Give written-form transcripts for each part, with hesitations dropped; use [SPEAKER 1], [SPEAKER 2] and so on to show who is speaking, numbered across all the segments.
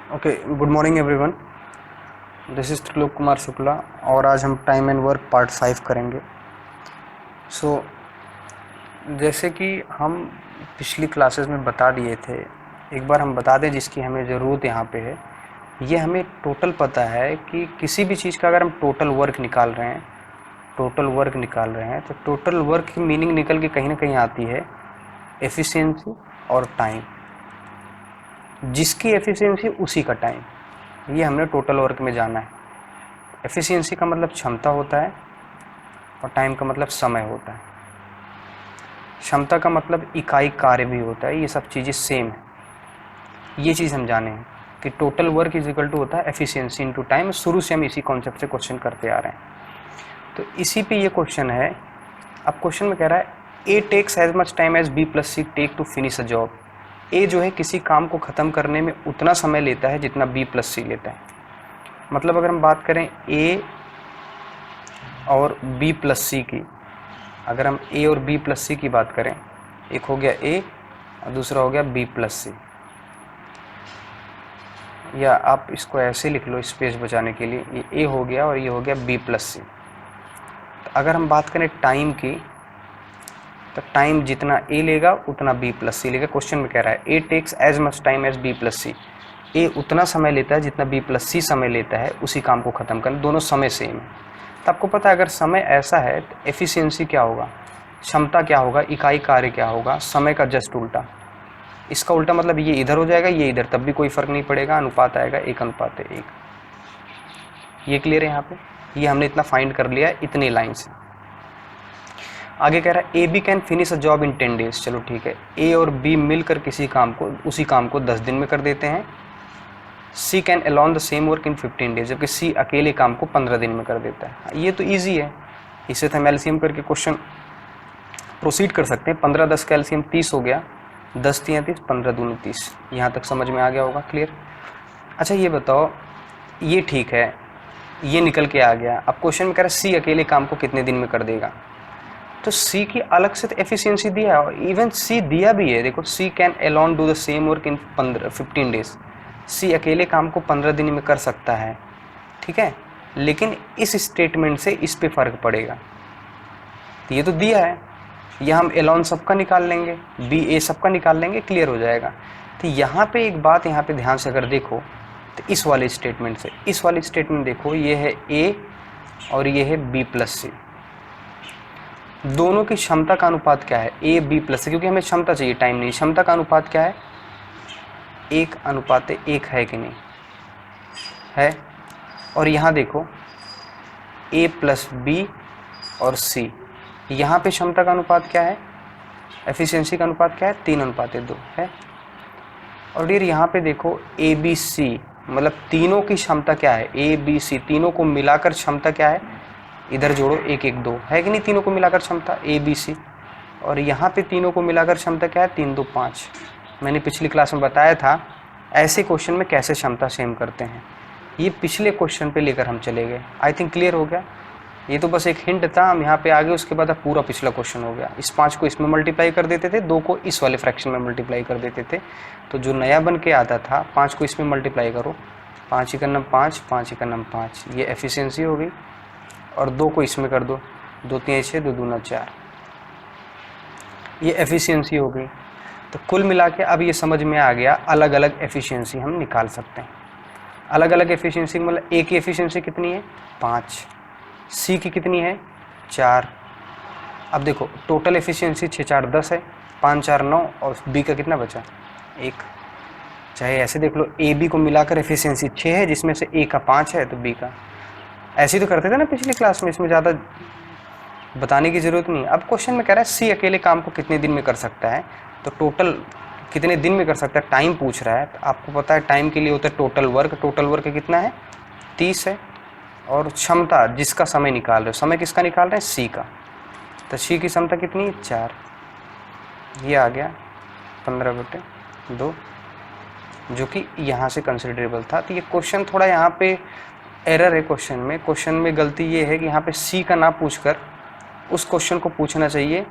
[SPEAKER 1] Okay, good morning everyone. This is Trilok Kumar Shukla और आज हम टाइम एंड वर्क पार्ट 5 करेंगे। जैसे कि हम पिछली क्लासेस में बता दिए थे, एक बार हम बता दें जिसकी हमें ज़रूरत यहाँ पे है। ये हमें टोटल पता है कि किसी भी चीज़ का अगर हम टोटल वर्क निकाल रहे हैं तो टोटल वर्क की मीनिंग निकल के कहीं ना कहीं आती है एफिशिएंसी और टाइम। जिसकी एफिशिएंसी उसी का टाइम, ये हमने टोटल वर्क में जाना है। एफिशिएंसी का मतलब क्षमता होता है और टाइम का मतलब समय होता है। क्षमता का मतलब इकाई कार्य भी होता है। ये सब चीज़ें सेम है। ये चीज़ हम जाने हैं कि total work is equal to होता है एफिशिएंसी इनटू टाइम। शुरू से हम इसी कॉन्सेप्ट से क्वेश्चन करते आ रहे हैं, तो इसी पे ये क्वेश्चन है। अब क्वेश्चन में कह रहा है A takes as much time as B plus C take to finish a job. A जो है किसी काम को ख़त्म करने में उतना समय लेता है जितना बी प्लस सी लेता है। मतलब अगर हम बात करें ए और बी प्लस सी की, अगर हम ए और बी प्लस सी की बात करें, एक हो गया ए और दूसरा हो गया बी प्लस सी, या आप इसको ऐसे लिख लो स्पेस बचाने के लिए, ये ए हो गया और ये हो गया बी प्लस सी। तो अगर हम बात करें टाइम की, तो टाइम जितना ए लेगा उतना बी प्लस सी लेगा। क्वेश्चन में कह रहा है A takes as much time as B plus C. A उतना समय लेता है जितना बी प्लस सी समय लेता है उसी काम को ख़त्म करने। दोनों समय सेम है। तो आपको पता है अगर समय ऐसा है तो एफिशिएंसी क्या होगा, क्षमता क्या होगा, इकाई कार्य क्या होगा, समय का जस्ट उल्टा। इसका उल्टा मतलब ये इधर हो जाएगा, ये इधर, तब भी कोई फर्क नहीं पड़ेगा, अनुपात आएगा 1:1। ये क्लियर है यहाँ पे? ये हमने इतना फाइंड कर लिया है इतनी लाइन से। आगे कह रहा है A B can finish a job in 10 days. चलो ठीक है, ए और बी मिलकर किसी काम को, उसी काम को 10 दिन में कर देते हैं। C can alone the same work in 15 days, जबकि सी अकेले काम को 15 दिन में कर देता है। ये तो ईजी है, इसे तो हम एलसीएम करके क्वेश्चन प्रोसीड कर सकते हैं। 15 10 का एलसीएम 30 हो गया, 10 3 30, 15 दूनी 30। यहाँ तक समझ में आ गया होगा, क्लियर? अच्छा ये बताओ, ये ठीक है, ये निकल के आ गया। अब क्वेश्चन में कह रहा है सी अकेले काम को कितने दिन में कर देगा। तो सी की अलग से तो एफिशिएंसी दिया है, और इवन सी दिया भी है। देखो, C can alone do the same work in 15 days. C अकेले काम को 15 दिन में कर सकता है, ठीक है, लेकिन इस स्टेटमेंट से इस पे फर्क पड़ेगा। तो ये तो दिया है, यह हम एलोन सबका निकाल लेंगे, बी ए सबका निकाल लेंगे, क्लियर हो जाएगा। तो यहाँ पे एक बात, यहाँ पे ध्यान से अगर देखो तो इस वाले स्टेटमेंट से इस वाली स्टेटमेंट देखो, ये है ए और ये है बी प्लस सी। दोनों की क्षमता का अनुपात क्या है, ए बी प्लस सी, क्योंकि हमें क्षमता चाहिए, टाइम नहीं। क्षमता का अनुपात क्या है, 1:1 है कि नहीं है। और यहाँ देखो ए प्लस बी और सी, यहाँ पे क्षमता का अनुपात क्या है, एफिशिएंसी का अनुपात क्या है, 3:2 है। और फिर यहाँ पे देखो ए बी सी, मतलब तीनों की क्षमता क्या है, ए बी सी तीनों को मिलाकर क्षमता क्या है, इधर जोड़ो 1:1:2 है कि नहीं, तीनों को मिलाकर क्षमता ए बी सी। और यहाँ पे तीनों को मिलाकर क्षमता क्या है, 3:2:5। मैंने पिछली क्लास में बताया था ऐसे क्वेश्चन में कैसे क्षमता सेम करते हैं। ये पिछले क्वेश्चन पे लेकर हम चले गए। आई थिंक क्लियर हो गया। ये तो बस एक हिंट था, हम यहाँ पे आगे उसके बाद अब पूरा पिछला क्वेश्चन हो गया। इस 5 को इसमें मल्टीप्लाई कर देते थे, 2 को इस वाले फ्रैक्शन में मल्टीप्लाई कर देते थे। तो जो नया बन के आता था, 5 को इसमें मल्टीप्लाई करो, 5 × 5, 5 × 5, ये एफिशिएंसी हो गई। और 2 को इसमें कर दो, 2 3 6, 2 दूना 4, ये एफिशिएंसी हो गई। तो कुल मिला के अब ये समझ में आ गया, अलग अलग एफिशिएंसी हम निकाल सकते हैं। अलग अलग एफिशिएंसी मतलब ए की एफिशिएंसी कितनी है, 5, सी की कितनी है, 4। अब देखो टोटल एफिशिएंसी 6 4 10 है, 5 4 9, और बी का कितना बचा, 1। चाहे ऐसे देख लो, ए बी को मिलाकर एफिशिएंसी 6 है, जिसमें से ए का 5 है तो बी का। ऐसे ही तो करते थे ना पिछली क्लास में, इसमें ज़्यादा बताने की ज़रूरत नहीं है। अब क्वेश्चन में कह रहा है सी अकेले काम को कितने दिन में कर सकता है, तो टोटल कितने दिन में कर सकता है, टाइम पूछ रहा है। तो आपको पता है टाइम के लिए होता है टोटल वर्क। टोटल वर्क कितना है, 30 है। और क्षमता जिसका समय निकाल रहे हो, समय किसका निकाल रहे हैं, सी का। तो सी की क्षमता कितनी है, 4। ये आ गया 15/2, जो कि यहाँ से कंसिडरेबल था। तो ये क्वेश्चन थोड़ा यहाँ पे एरर है क्वेश्चन में गलती ये है कि यहाँ पे सी का ना पूछकर उस क्वेश्चन को पूछना चाहिए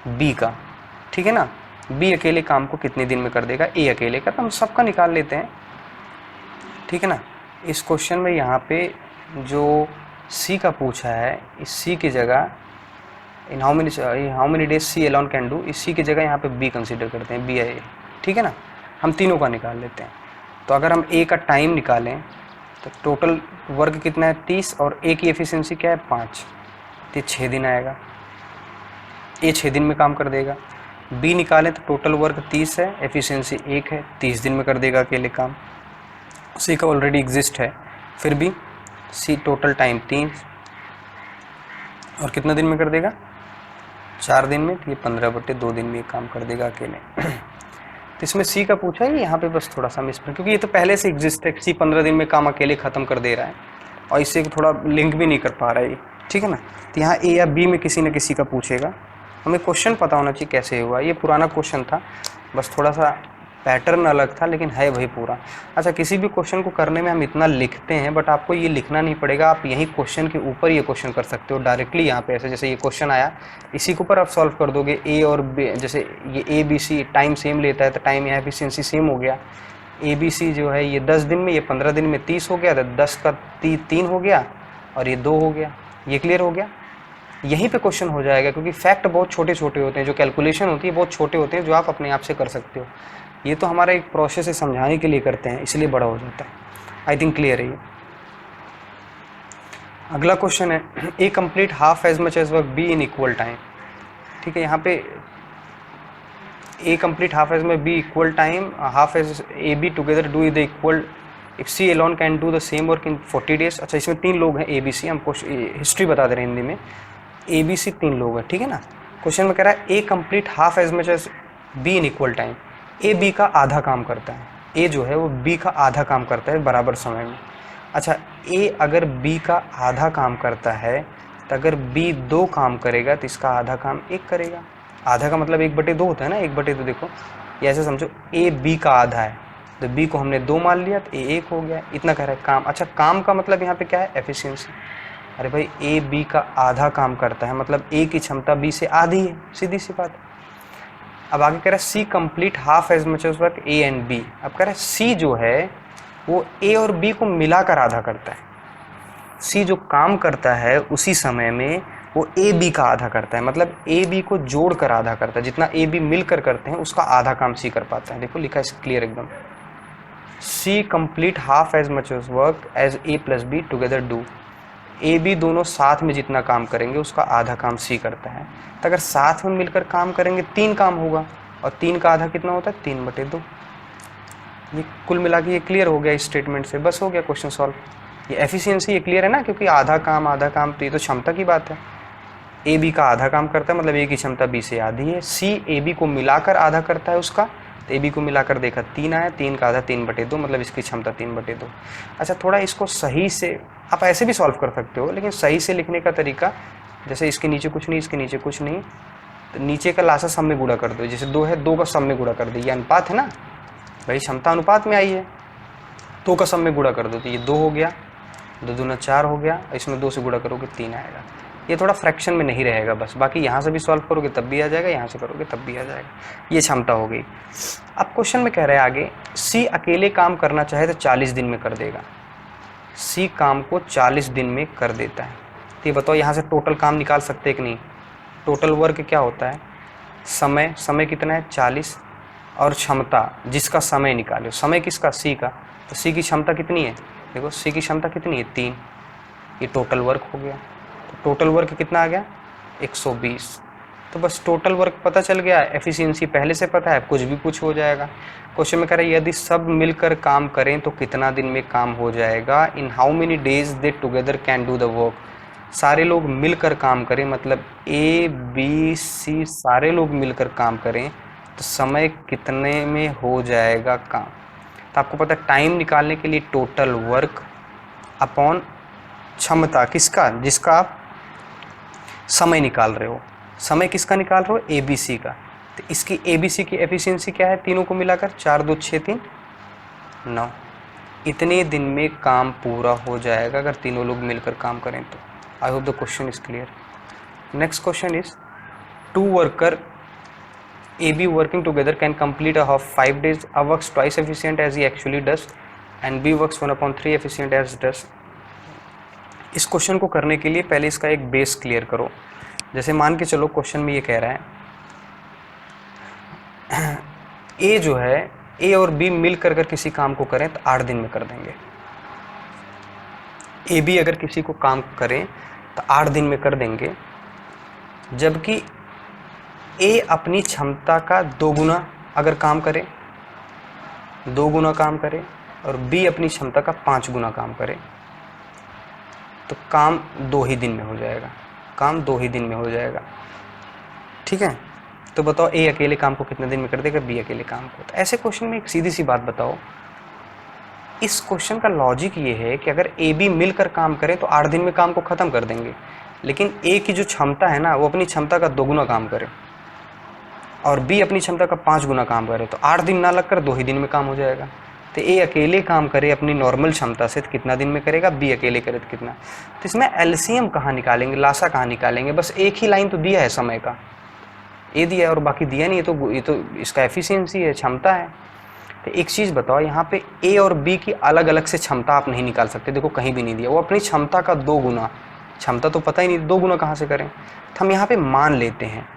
[SPEAKER 1] बी का, ठीक है ना। बी अकेले काम को कितने दिन में कर देगा, ए अकेले का, तो हम सबका निकाल लेते हैं। ठीक है ना। इस क्वेश्चन में यहाँ पे जो सी का पूछा है, इस सी की जगह in how many days C alone can do, इस सी की जगह यहाँ पे बी कंसीडर करते हैं, बी है ए, ठीक है ना। हम तीनों का निकाल लेते हैं। तो अगर हम ए का टाइम निकालें तो टोटल वर्क कितना है 30 और ए की एफिशिएंसी क्या है 5, तो 6 दिन आएगा। ए 6 दिन में काम कर देगा। बी निकालें तो टोटल वर्क 30 है, एफिशिएंसी 1 है, 30 दिन में कर देगा अकेले काम। सी का ऑलरेडी एग्जिस्ट है, फिर भी सी टोटल टाइम 3 और कितना दिन में कर देगा 4 दिन में, तो ये 15/2 दिन में ये काम कर देगा अकेले। तो इसमें सी का पूछा है, यहाँ पे बस थोड़ा सा मिस, क्योंकि ये तो पहले से एग्जिस्ट है, सी 15 दिन में काम अकेले ख़त्म कर दे रहा है और इससे थोड़ा लिंक भी नहीं कर पा रहा है, ठीक है ना। तो यहाँ ए या बी में किसी न किसी का पूछेगा, हमें क्वेश्चन पता होना चाहिए कैसे हुआ। ये पुराना क्वेश्चन था, बस थोड़ा सा पैटर्न अलग था, लेकिन है वही पूरा। अच्छा, किसी भी क्वेश्चन को करने में हम इतना लिखते हैं, बट आपको ये लिखना नहीं पड़ेगा, आप यही क्वेश्चन के ऊपर ये क्वेश्चन कर सकते हो डायरेक्टली यहाँ पे। ऐसे जैसे ये क्वेश्चन आया, इसी के ऊपर आप सॉल्व कर दोगे। ए और बी, जैसे ये A B C time same लेता है, तो टाइम यहाँ एफिशिएंसी सेम हो गया। ए बी सी जो है ये 10 दिन में, ये 15 दिन में 30 हो गया, तो 10 का 3 हो गया और ये 2 हो गया। ये क्लियर हो गया, यहीं पे क्वेश्चन हो जाएगा, क्योंकि फैक्ट बहुत छोटे छोटे होते हैं, जो कैलकुलेशन होती है बहुत छोटे होते हैं, जो आप अपने आप से कर सकते हो। ये तो हमारा एक प्रोसेस है, समझाने के लिए करते हैं, इसलिए बड़ा हो जाता है। आई थिंक क्लियर है ये। अगला क्वेश्चन है, A complete half as much as work B in equal time. ठीक है, यहाँ पे ए कंप्लीट हाफ एज में B equal time, half as A B together do the equal if C alone can do the same work in 40 days. अच्छा, इसमें 3 लोग हैं ए B सी, हम हिस्ट्री बता दे रहे हैं हिंदी में। ए बी सी 3 लोग हैं, ठीक है ना। क्वेश्चन में कह रहा है A complete half as much as B in equal time. A B का आधा काम करता है, ए जो है वो बी का आधा काम करता है बराबर समय में। अच्छा, ए अगर बी का आधा काम करता है, तो अगर बी 2 काम करेगा तो इसका आधा काम 1 करेगा। आधा का मतलब 1/2 होता है ना, 1/2 देखो, ये ऐसे समझो ए बी का आधा है, तो बी को हमने 2 मान लिया, तो ए 1 हो गया। इतना कह रहा है काम। अच्छा, काम का मतलब यहाँ पे क्या है, एफिशिएंसी। अरे भाई, ए बी का आधा काम करता है, मतलब ए की क्षमता बी से आधी है, सीधी सी बात। अब आगे कह रहा है C complete half as much as work A and B. अब कह रहा है सी जो है वो ए और बी को मिलाकर आधा करता है। सी जो काम करता है उसी समय में वो ए बी का आधा करता है, मतलब ए बी को जोड़कर आधा करता है। जितना ए बी मिलकर करते हैं उसका आधा काम सी कर पाता है। देखो लिखा है क्लियर एकदम, C complete half as much as work as A plus B together do. A B दोनों साथ में जितना काम करेंगे उसका आधा काम सी करता है। तो अगर साथ में मिलकर काम करेंगे 3 काम होगा, और 3 का आधा कितना होता है 3/2। ये कुल मिला के ये क्लियर हो गया इस स्टेटमेंट से, बस हो गया क्वेश्चन सॉल्व। ये एफिशिएंसी ये क्लियर है ना, क्योंकि आधा काम तो ये तो क्षमता की बात है। ए बी का आधा काम करता है, मतलब ए की क्षमता बी से आधी है। सी ए बी को मिलाकर आधा करता है उसका, तो ए बी को मिलाकर देखा 3 आया, 3 का आधा 3/2, मतलब इसकी क्षमता 3/2। अच्छा, थोड़ा इसको सही से आप ऐसे भी सॉल्व कर सकते हो, लेकिन सही से लिखने का तरीका, जैसे इसके नीचे कुछ नहीं, इसके नीचे कुछ नहीं, तो नीचे का लासा सम में गुणा कर दो। जैसे 2 है, 2 का सम में गुणा कर दो, ये अनुपात है ना भाई, क्षमता अनुपात में आई है, 2 का सम में गुणा कर दो, तो ये 2 हो गया, 2 दूना 4 हो गया, इसमें 2 से गुणा करोगे 3 आएगा। ये थोड़ा फ्रैक्शन में नहीं रहेगा बस, बाकी यहाँ से भी सॉल्व करोगे तब भी आ जाएगा, यहाँ से करोगे तब भी आ जाएगा। ये क्षमता हो गई। अब क्वेश्चन में कह रहे हैं आगे, सी अकेले काम करना चाहे तो 40 दिन में कर देगा। सी काम को 40 दिन में कर देता है। तो ये बताओ, यहाँ से टोटल काम निकाल सकते हैं कि नहीं। टोटल वर्क क्या होता है, समय कितना है 40, और क्षमता जिसका समय निकालो, समय किसका सी का, तो सी की क्षमता कितनी है, देखो सी की क्षमता कितनी है 3, ये टोटल वर्क हो गया। तो टोटल वर्क कितना आ गया 120। तो बस टोटल वर्क पता चल गया, एफिशिएंसी पहले से पता है, कुछ भी कुछ हो जाएगा। क्वेश्चन में कह रहा है यदि सब मिलकर काम करें तो कितना दिन में काम हो जाएगा। इन how many days they together can do the work. सारे लोग मिलकर काम करें, मतलब ए बी सी सारे लोग मिलकर काम करें तो समय कितने में हो जाएगा काम। तो आपको पता है टाइम निकालने के लिए टोटल वर्क अपॉन क्षमता किसका, जिसका आप समय निकाल रहे हो। समय किसका निकाल रहे हो, ए बी सी का। तो इसकी ए बी सी की एफिशिएंसी क्या है, तीनों को मिलाकर 4 2 6 3 9। इतने दिन में काम पूरा हो जाएगा अगर तीनों लोग मिलकर काम करें तो। I hope the question is clear. Next question is, 2 worker A B working together can complete a half 5 days, a works twice efficient as he actually does, and B works 1/3 efficient as does. इस क्वेश्चन को करने के लिए पहले इसका एक base clear करो। जैसे मान के चलो क्वेश्चन में ये कह रहा है ए जो है, ए और बी मिलकर अगर किसी काम को करें तो 8 दिन में कर देंगे। ए बी अगर किसी को काम करें तो 8 दिन में कर देंगे, जबकि ए अपनी क्षमता का 2 गुना अगर काम करे, 2 गुना काम करे, और बी अपनी क्षमता का 5 गुना काम करे, तो काम 2 ही दिन में हो जाएगा। काम 2 ही दिन में हो जाएगा, ठीक है। तो बताओ ए अकेले काम को कितने दिन में कर देगा, बी अकेले काम को। तो ऐसे क्वेश्चन में एक सीधी सी बात बताओ, इस क्वेश्चन का लॉजिक ये है कि अगर ए बी मिलकर काम करें तो 8 दिन में काम को ख़त्म कर देंगे, लेकिन ए की जो क्षमता है ना वो अपनी क्षमता का 2 गुना काम करे और बी अपनी क्षमता का 5 गुना काम करे, तो 8 दिन ना लगकर 2 ही दिन में काम हो जाएगा। तो ए अकेले काम करे अपनी नॉर्मल क्षमता से तो कितना दिन में करेगा, बी अकेले करे तो कितना। तो इसमें एलसीएम कहाँ निकालेंगे, लासा कहाँ निकालेंगे, बस एक ही लाइन तो दिया है समय का, ए दिया है और बाकी दिया नहीं है, ये तो इसका एफिशिएंसी है, क्षमता है। तो एक चीज़ बताओ, यहाँ पे ए और बी की अलग अलग से क्षमता आप नहीं निकाल सकते, देखो कहीं भी नहीं दिया, वो अपनी क्षमता का 2 गुना, क्षमता तो पता ही नहीं 2 गुना कहाँ से करें। तो हम यहाँ पे मान लेते हैं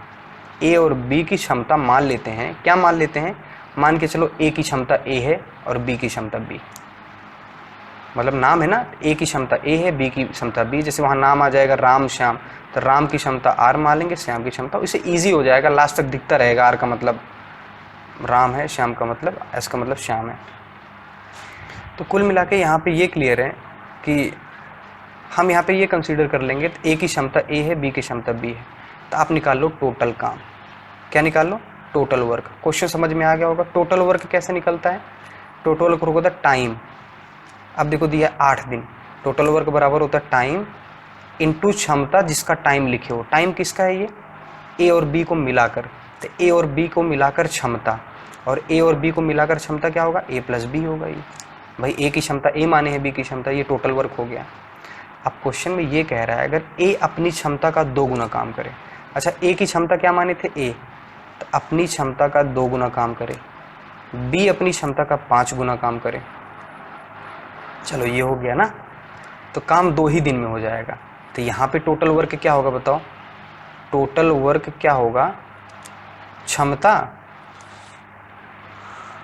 [SPEAKER 1] ए और बी की क्षमता मान लेते हैं, क्या मान लेते हैं, मान के चलो ए की क्षमता ए है और बी की क्षमता बी, मतलब नाम है ना, ए की क्षमता ए है, बी की क्षमता बी। जैसे वहाँ नाम आ जाएगा राम श्याम, तो राम की क्षमता आर मान लेंगे, श्याम की क्षमता, इससे ईजी हो जाएगा, लास्ट तक दिखता रहेगा आर का मतलब राम है, श्याम का मतलब, एस का मतलब श्याम है। तो कुल मिला के यहाँ पे ये क्लियर है कि हम यहाँ पे ये कंसीडर कर लेंगे तो ए की क्षमता ए है, बी की क्षमता बी है, तो आप निकाल लो टोटल काम। क्या निकाल लो, टोटल वर्क। क्वेश्चन समझ में आ गया होगा। टोटल वर्क कैसे निकलता है, टोटल वर्क होता है टाइम। अब देखो दिया 8 दिन, टोटल वर्क बराबर होता है टाइम इंटू क्षमता जिसका टाइम लिखे हो। टाइम किसका है, ये ए और बी को मिलाकर, तो ए और बी को मिलाकर क्षमता, और ए और बी को मिलाकर क्षमता क्या होगा, ए प्लस बी होगा। ये भाई ए की क्षमता ए माने है, बी की क्षमता, ये टोटल वर्क हो गया। अब क्वेश्चन में ये कह रहा है अगर ए अपनी क्षमता का 2 गुना काम करे, अच्छा ए की क्षमता क्या माने थे ए, तो अपनी क्षमता का 2 गुना काम करे, बी अपनी क्षमता का 5 गुना काम करे, चलो ये हो गया ना, तो काम 2 ही दिन में हो जाएगा। तो यहाँ पे टोटल वर्क क्या होगा बताओ, टोटल वर्क क्या होगा, क्षमता,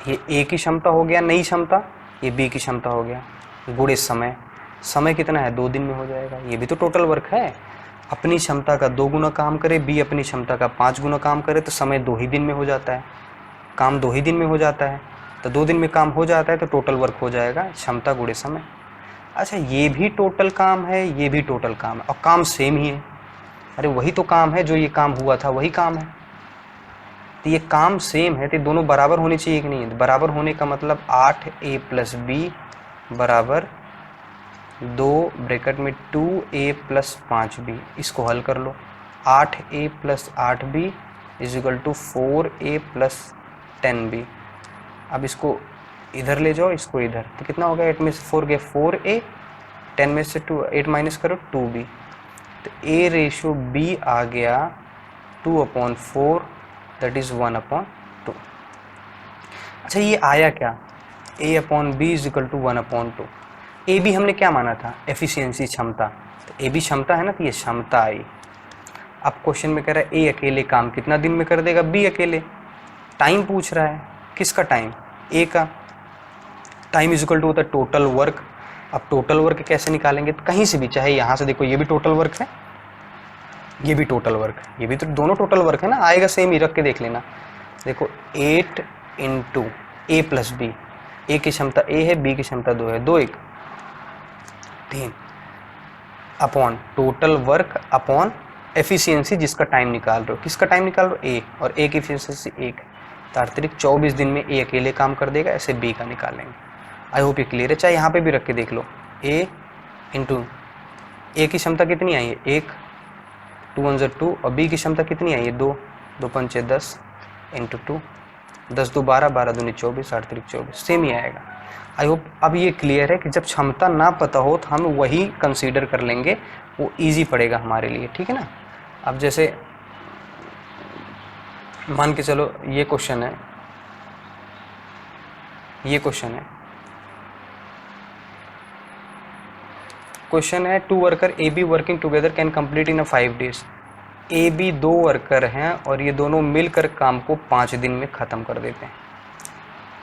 [SPEAKER 1] ये ए की क्षमता हो गया नई क्षमता, ये बी की क्षमता हो गया, गुणे समय, समय कितना है 2 दिन में हो जाएगा। ये भी तो टोटल वर्क है, अपनी क्षमता का 2 गुना काम करे, बी अपनी क्षमता का 5 गुना काम करे, तो समय 2 ही दिन में हो जाता है, काम 2 ही दिन में हो जाता है। तो 2 दिन में काम हो जाता है तो टोटल वर्क हो जाएगा क्षमता गुणे समय। अच्छा ये भी टोटल काम है, ये भी टोटल काम है, और काम सेम ही है, अरे वही तो काम है, जो ये काम हुआ था वही काम है, तो ये काम सेम है, तो दोनों बराबर होने चाहिए कि नहीं। बराबर होने का मतलब 8a प्लस बी बराबर 2 ब्रैकेट में 2a प्लस 5b। इसको हल कर लो, 8a plus 8b is equal to 4a plus 10b। अब इसको इधर ले जाओ, इसको इधर, तो कितना हो गया, 8 में से 4 गया 4a, 10 में से 2 8 माइनस करो 2b, तो a रेशो b आ गया 2/4, दैट इज 1/2। अच्छा ये आया क्या, a/b is equal to 1/2। A B हमने क्या माना था, एफिशिएंसी क्षमता, तो ए बी क्षमता है ना, तो ये क्षमता आई। अब क्वेश्चन में कह रहा है ए अकेले काम कितना दिन में कर देगा, बी अकेले। टाइम पूछ रहा है, किसका टाइम, ए का। टाइम इज इक्वल टू होता है टोटल वर्क। अब टोटल वर्क कैसे निकालेंगे, तो कहीं से भी, चाहे यहाँ से देखो ये भी टोटल वर्क है, ये भी टोटल वर्क है, ये भी तो दोनों टोटल वर्क है ना, आएगा सेम ही, रख के देख लेना। देखो 8 इंटू ए प्लस बी, ए की क्षमता ए है, बी की क्षमता 2 है, 2 1 3 upon total work upon efficiency जिसका टाइम निकाल रहे हो, किसका टाइम निकाल रहे हो, ए, और ए की एफिशिएंसी 1, तो अतिरिक्त 24 दिन में ए अकेले काम कर देगा, ऐसे बी का निकालेंगे। आई होप ये क्लियर है। चाहे यहाँ पे भी रख के देख लो, ए इंटू ए की क्षमता कितनी आई है 1, 2 1 2, और बी की क्षमता कितनी आई है 2, 2 5 6 10 इंटू 2, 10 2 12, 12 दूनी 24, 8 3 24, सेम ही आएगा। आई होप अब ये क्लियर है कि जब क्षमता ना पता हो तो हम वही कंसीडर कर लेंगे, वो इजी पड़ेगा हमारे लिए, ठीक है ना। अब जैसे मान के चलो ये क्वेश्चन है, ये क्वेश्चन है, क्वेश्चन है 2 worker A B working together can complete in 5 days। A B 2 worker हैं और ये दोनों मिलकर काम को 5 दिन में ख़त्म कर देते हैं।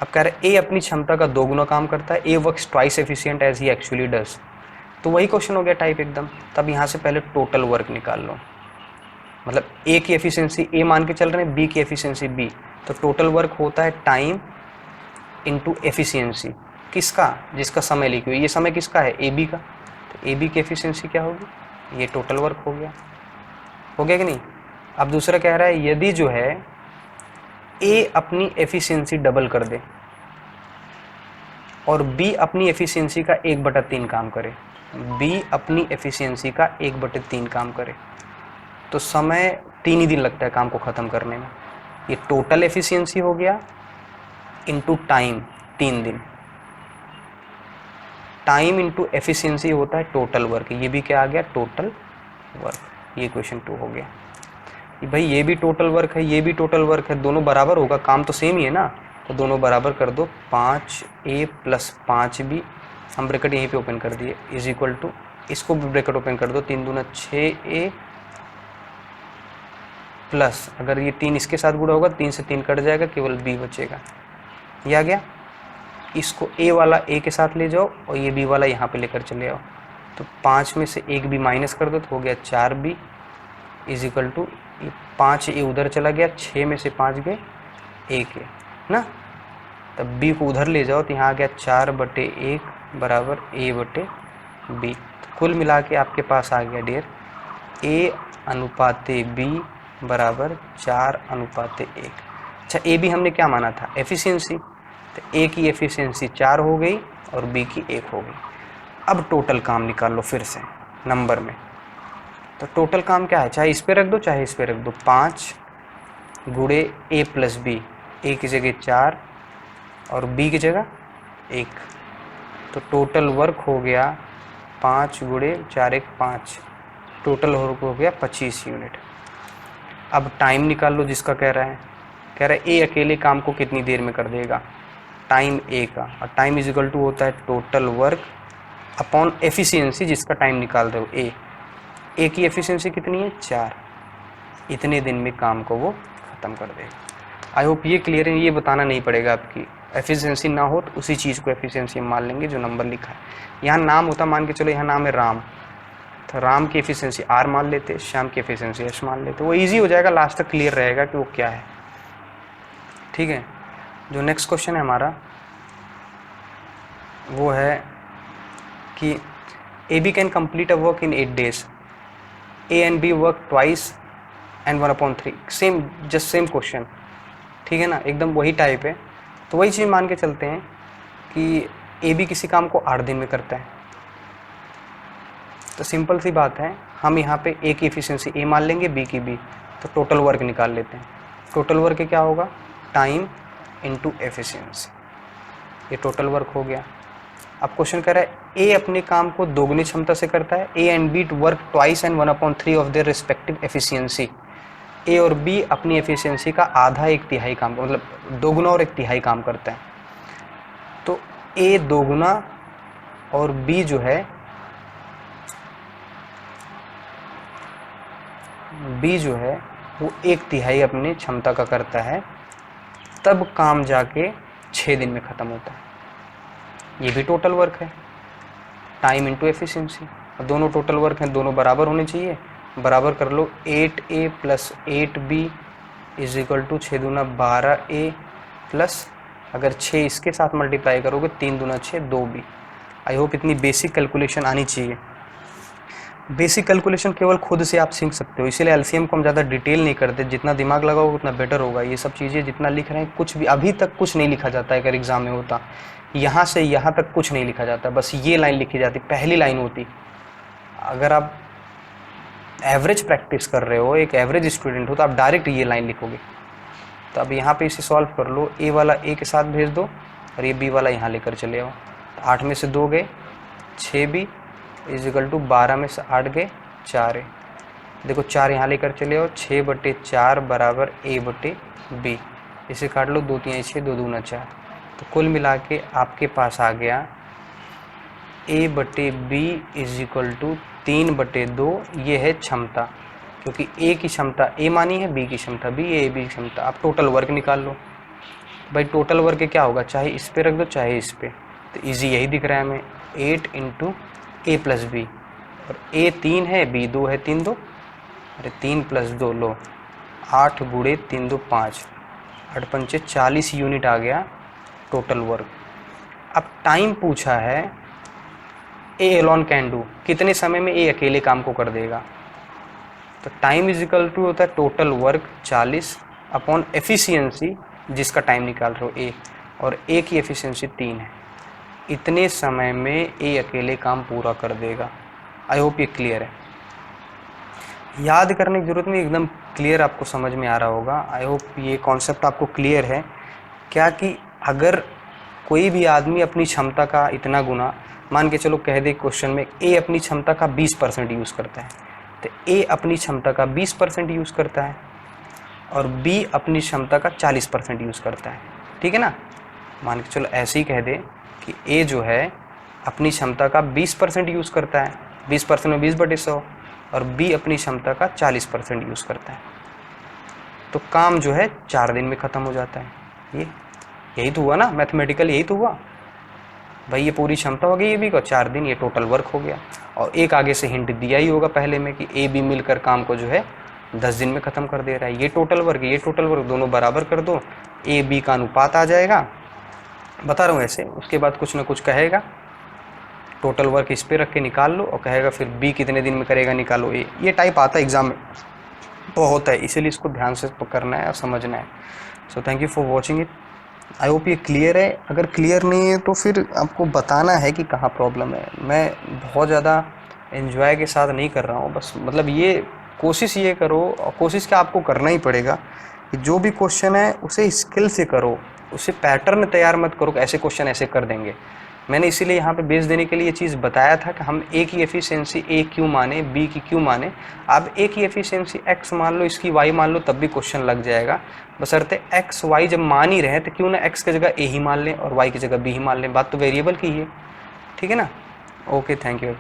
[SPEAKER 1] अब कह रहे ए अपनी क्षमता का 2 गुना काम करता है, A works twice efficient as he actually does. तो वही क्वेश्चन हो गया टाइप एकदम। तब यहाँ से पहले टोटल वर्क निकाल लो, मतलब ए की एफिशिएंसी ए मान के चल रहे हैं, बी की एफिशिएंसी बी, तो टोटल वर्क होता है टाइम इनटू एफिशिएंसी किसका, जिसका समय लिखी हुई, ये समय किसका है, ए बी का, तो ए बी की एफिशिएंसी क्या होगी, ये टोटल वर्क हो गया कि नहीं। अब दूसरा कह रहा है यदि जो है ए अपनी एफिशिएंसी डबल कर दे और बी अपनी एफिशिएंसी का 1/3 काम करे, बी अपनी एफिशिएंसी का 1/3 काम करे, तो समय 3 ही दिन लगता है काम को ख़त्म करने में। ये टोटल एफिशिएंसी हो गया इनटू टाइम 3 दिन, टाइम इनटू एफिशिएंसी होता है टोटल वर्क, ये भी क्या आ गया टोटल वर्क। ये क्वेश्चन 2 हो गया। भाई ये भी टोटल वर्क है, ये भी टोटल वर्क है, दोनों बराबर होगा, काम तो सेम ही है ना, तो दोनों बराबर कर दो। 5A + 5B, हम ब्रैकेट यहीं पे ओपन कर दिए, इज इक्वल टू, इसको भी ब्रैकेट ओपन कर दो, 3 दूना 6A प्लस, अगर ये 3 इसके साथ गुणा होगा 3 से 3 कट जाएगा, केवल B बचेगा। ये आ गया। इसको A वाला A के साथ ले जाओ और ये B वाला यहाँ पे लेकर चले आओ, तो 5 में से 1 B माइनस कर दो, तो हो गया 4B is equal to 5A उधर चला गया, 6 में से 5 गए 1 है ना, तब B को उधर ले जाओ तो यहाँ आ गया 4/1 बराबर A/B। तो कुल मिला के आपके पास आ गया डियर A/B बराबर 4/1। अच्छा A भी हमने क्या माना था, एफिशिएंसी, तो A की एफिशिएंसी 4 हो गई और B की 1 हो गई। अब टोटल काम निकाल लो फिर से नंबर में, तो टोटल काम क्या है, चाहे इस पे रख दो चाहे इस पे रख दो, 5 गुणे A + B, A की जगह 4 और B की जगह 1, तो टोटल वर्क हो गया 5 गुणे 4 1 5, टोटल वर्क हो गया 25 यूनिट। अब टाइम निकाल लो जिसका कह रहा है ए अकेले काम को कितनी देर में कर देगा, टाइम ए का, और टाइम इज इक्वल टू होता है टोटल वर्क अपॉन एफिशिएंसी जिसका टाइम निकाल रहे हो ए की एफिशिएंसी कितनी है 4, इतने दिन में काम को वो ख़त्म कर देगा। आई होप ये क्लियर है, ये बताना नहीं पड़ेगा, आपकी एफिशिएंसी ना हो तो उसी चीज़ को एफिशिएंसी मान लेंगे जो नंबर लिखा है। यहाँ नाम होता, मान के चलो यहाँ नाम है राम, तो राम की एफिशिएंसी R मान लेते, श्याम की एफिशिएंसी S मान लेते, वो इजी हो जाएगा, लास्ट तक क्लियर रहेगा कि वो क्या है। ठीक है, जो नेक्स्ट क्वेश्चन है हमारा वो है कि A B can complete a work in 8 days, A and B work twice and 1/3, same just same question, ठीक है ना, एकदम वही टाइप है। तो वही चीज़ मान के चलते हैं कि ए बी किसी काम को 8 दिन में करता है, तो सिंपल सी बात है, हम यहाँ पे ए की एफिशिएंसी ए मान लेंगे, बी की बी, तो टोटल वर्क निकाल लेते हैं। टोटल वर्क क्या होगा, टाइम इनटू एफिशिएंसी, ये टोटल वर्क हो गया। अब क्वेश्चन कह रहा है ए अपने काम को दोगुनी क्षमता से करता है, A and B work twice and 1/3 of their respective efficiency, A और बी अपनी एफिशिएंसी का आधा 1/3 काम, मतलब 2 गुना और 1/3 काम करता है। तो ए 2 गुना और बी जो है वो 1/3 अपनी क्षमता का करता है, तब काम जाके 6 दिन में ख़त्म होता है। ये भी टोटल वर्क है, टाइम इनटू एफिशिएंसी, और दोनों टोटल वर्क हैं, दोनों बराबर होने चाहिए, बराबर कर लो। 8A + 8B is equal to 6 दूना 12A प्लस, अगर 6 इसके साथ मल्टीप्लाई करोगे 3 दूना 6 2B। आई होप इतनी बेसिक कैलकुलेशन आनी चाहिए। बेसिक कैलकुलेशन केवल खुद से आप सीख सकते हो, इसीलिए एलसीएम को हम ज़्यादा डिटेल नहीं करते, जितना दिमाग लगाओगे उतना बेटर होगा। ये सब चीज़ें जितना लिख रहे हैं, कुछ भी अभी तक कुछ नहीं लिखा जाता है, अगर एग्जाम में होता यहाँ से यहाँ तक कुछ नहीं लिखा जाता, बस ये लाइन लिखी जाती, पहली लाइन होती। अगर आप एवरेज प्रैक्टिस कर रहे हो, एक एवरेज स्टूडेंट हो, तो आप डायरेक्ट ये लाइन लिखोगे। तो अब यहाँ पे इसे सॉल्व कर लो, ए वाला ए के साथ भेज दो और ये बी वाला यहाँ लेकर चले आओ। तो 8 में से 2 गए 6B इज इक्वल टू 12 में से 8 गए 4A। देखो 4 यहाँ लेकर चले आओ, 6/4 बराबर A/B, इसे काट लो, 2 3 6 2 दूना 4। तो कुल मिला के आपके पास आ गया ए बटे बी इज इक्वल टू 3/2, ये है क्षमता, क्योंकि ए की क्षमता ए मानी है, बी की क्षमता बी है, ए बी की क्षमता। आप टोटल वर्क निकाल लो भाई, टोटल वर्क क्या होगा, चाहे इस पे रख दो चाहे इस पे, तो इजी यही दिख रहा है हमें, 8 इंटू ए प्लस बी, और ए 3 है बी 2 है, 3 2, अरे 3 + 2 लो 8 × 3 2 5, 8 पंचे 40 यूनिट आ गया टोटल वर्क। अब टाइम पूछा है ए एलोन कैन डू, कितने समय में ए अकेले काम को कर देगा, तो टाइम इज इक्वल टू होता है टोटल वर्क 40 अपॉन एफिशिएंसी जिसका टाइम निकाल रहे हो ए, और ए की एफिशिएंसी 3 है, इतने समय में ए अकेले काम पूरा कर देगा। आई होप ये क्लियर है, याद करने की ज़रूरत नहीं, एकदम क्लियर आपको समझ में आ रहा होगा। आई होप ये कॉन्सेप्ट आपको क्लियर है क्या, कि अगर कोई भी आदमी अपनी क्षमता का इतना गुना, मान के चलो कह दे क्वेश्चन में ए अपनी क्षमता का 20% यूज़ करता है, तो ए अपनी क्षमता का 20% यूज़ करता है और बी अपनी क्षमता का 40% यूज़ करता है, ठीक है ना। मान के चलो ऐसे ही कह दे कि ए जो है अपनी क्षमता का 20% यूज़ करता है, 20% में 20/100, और बी अपनी क्षमता का 40% यूज़ करता है, तो काम जो है 4 दिन में ख़त्म हो जाता है। यही तो हुआ ना, मैथमेटिकल यही तो हुआ भाई, ये पूरी क्षमता हो गई ए बी का, 4 दिन, ये टोटल वर्क हो गया। और एक आगे से हिंट दिया ही होगा पहले में कि ए बी मिलकर काम को जो है 10 दिन में ख़त्म कर दे रहा है। ये टोटल वर्क दोनों बराबर कर दो, ए बी का अनुपात आ जाएगा, बता रहा हूँ ऐसे। उसके बाद कुछ ना कुछ कहेगा, टोटल वर्क इस पे रख के निकाल लो, और कहेगा फिर बी कितने दिन में करेगा निकालो ए। ये टाइप आता है एग्जाम में बहुत है, इसीलिए इसको ध्यान से करना है और समझना है। So thank you for watching it. I hope ये क्लियर है, अगर क्लियर नहीं है तो फिर आपको बताना है कि कहाँ प्रॉब्लम है। मैं बहुत ज़्यादा एंजॉय के साथ नहीं कर रहा हूँ, बस मतलब ये कोशिश ये करो, और कोशिश क्या आपको करना ही पड़ेगा कि जो भी क्वेश्चन है उसे स्किल से करो, उसे पैटर्न तैयार मत करो कि ऐसे क्वेश्चन ऐसे कर देंगे। मैंने इसीलिए यहाँ पे बेस देने के लिए ये चीज़ बताया था कि हम ए की एफिशिएंसी ए क्यों माने, बी की क्यों माने। आप ए की एफिशिएंसी एक्स मान लो, इसकी वाई मान लो, तब भी क्वेश्चन लग जाएगा, बशर्ते एक्स वाई जब मान ही रहे तो क्यों ना एक्स की जगह ए ही मान लें और वाई की जगह बी ही मान लें, बात तो वेरिएबल की ही है, ठीक है ना। Okay, thank you.